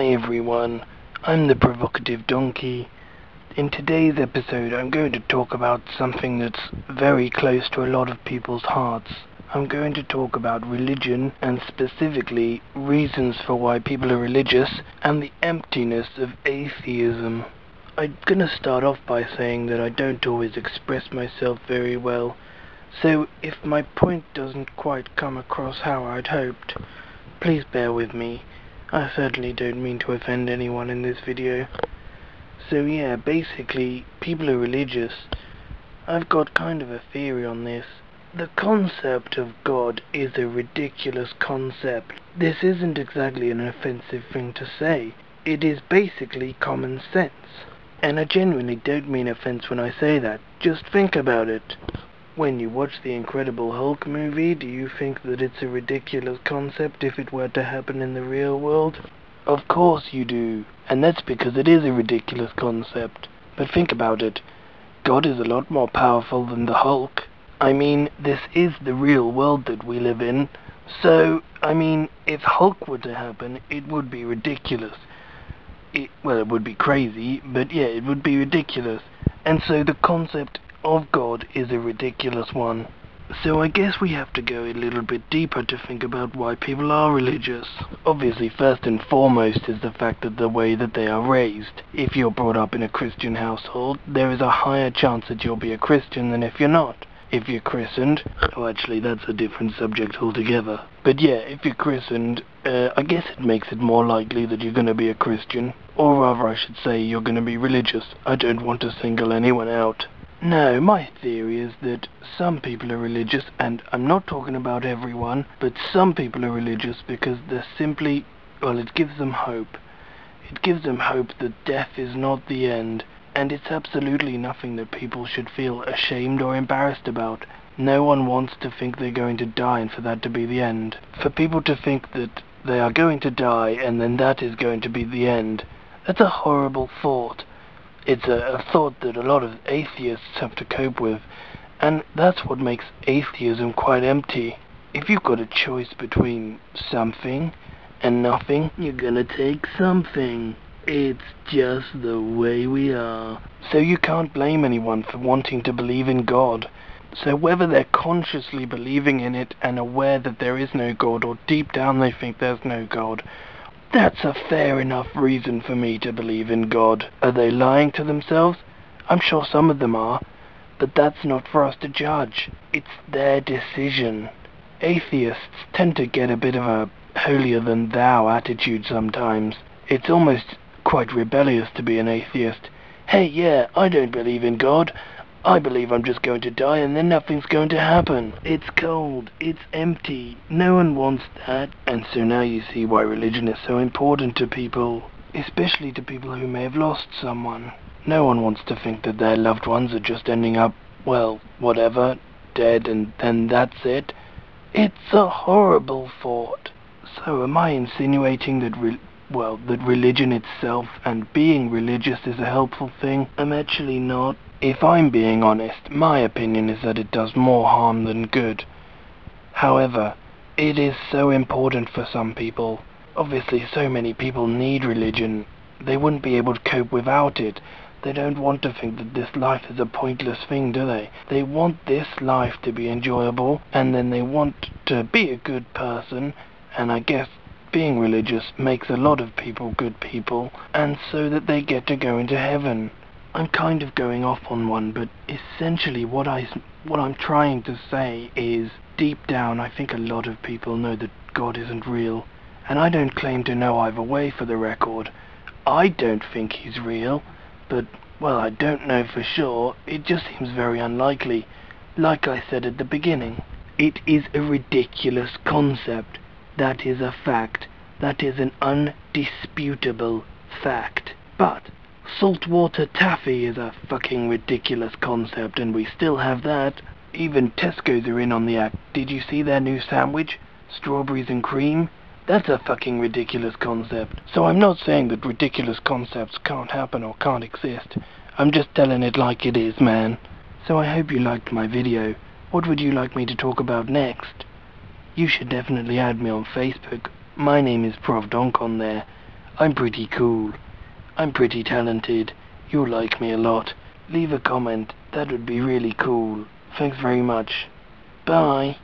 Hi everyone, I'm the Provocative Donkey. In today's episode I'm going to talk about something that's very close to a lot of people's hearts. I'm going to talk about religion, and specifically reasons for why people are religious and the emptiness of atheism. I'm gonna start off by saying that I don't always express myself very well, so if my point doesn't quite come across how I'd hoped, please bear with me. I certainly don't mean to offend anyone in this video. So yeah, basically, people are religious. I've got kind of a theory on this. The concept of God is a ridiculous concept. This isn't exactly an offensive thing to say. It is basically common sense. And I genuinely don't mean offense when I say that. Just think about it. When you watch the Incredible Hulk movie, do you think that it's a ridiculous concept if it were to happen in the real world? Of course you do, and that's because it is a ridiculous concept. But think about it. God is a lot more powerful than the Hulk. I mean, this is the real world that we live in. So, I mean, if Hulk were to happen, it would be ridiculous. It would be crazy, but yeah, it would be ridiculous. And so the concept of God is a ridiculous one. So I guess we have to go a little bit deeper to think about why people are religious. Obviously, first and foremost is the fact that the way that they are raised. If you're brought up in a Christian household, there is a higher chance that you'll be a Christian than if you're not. If you're christened, actually that's a different subject altogether. But yeah, if you're christened, I guess it makes it more likely that you're going to be a Christian. Or rather, I should say, you're going to be religious. I don't want to single anyone out. No, my theory is that some people are religious, and I'm not talking about everyone, but some people are religious because they're simply, it gives them hope. It gives them hope that death is not the end, and it's absolutely nothing that people should feel ashamed or embarrassed about. No one wants to think they're going to die and for that to be the end. For people to think that they are going to die and then that is going to be the end, that's a horrible thought. It's a thought that a lot of atheists have to cope with, and that's what makes atheism quite empty. If you've got a choice between something and nothing, you're gonna take something. It's just the way we are. So you can't blame anyone for wanting to believe in God. So whether they're consciously believing in it and aware that there is no God, or deep down they think there's no God, that's a fair enough reason for me to believe in God. Are they lying to themselves? I'm sure some of them are, but that's not for us to judge. It's their decision. Atheists tend to get a bit of a holier-than-thou attitude sometimes. It's almost quite rebellious to be an atheist. Hey, yeah, I don't believe in God. I believe I'm just going to die and then nothing's going to happen. It's cold, it's empty, no one wants that. And so now you see why religion is so important to people, especially to people who may have lost someone. No one wants to think that their loved ones are just ending up, whatever, dead and then that's it. It's a horrible thought. So am I insinuating that that religion itself and being religious is a helpful thing? I'm actually not. If I'm being honest, my opinion is that it does more harm than good. However, it is so important for some people. Obviously, so many people need religion. They wouldn't be able to cope without it. They don't want to think that this life is a pointless thing, do they? They want this life to be enjoyable, and then they want to be a good person, and I guess being religious makes a lot of people good people, and so that they get to go into heaven. I'm kind of going off on one, but essentially what I'm trying to say is, deep down I think a lot of people know that God isn't real, and I don't claim to know either way, for the record. I don't think he's real, but, I don't know for sure. It just seems very unlikely. Like I said at the beginning, it is a ridiculous concept. That is a fact. That is an undisputable fact. But saltwater taffy is a fucking ridiculous concept, and we still have that. Even Tesco's are in on the act. Did you see their new sandwich? Strawberries and cream? That's a fucking ridiculous concept. So I'm not saying that ridiculous concepts can't happen or can't exist. I'm just telling it like it is, man. So I hope you liked my video. What would you like me to talk about next? You should definitely add me on Facebook. My name is Prof Donk on there. I'm pretty cool. I'm pretty talented. You'll like me a lot. Leave a comment. That would be really cool. Thanks very much. Bye.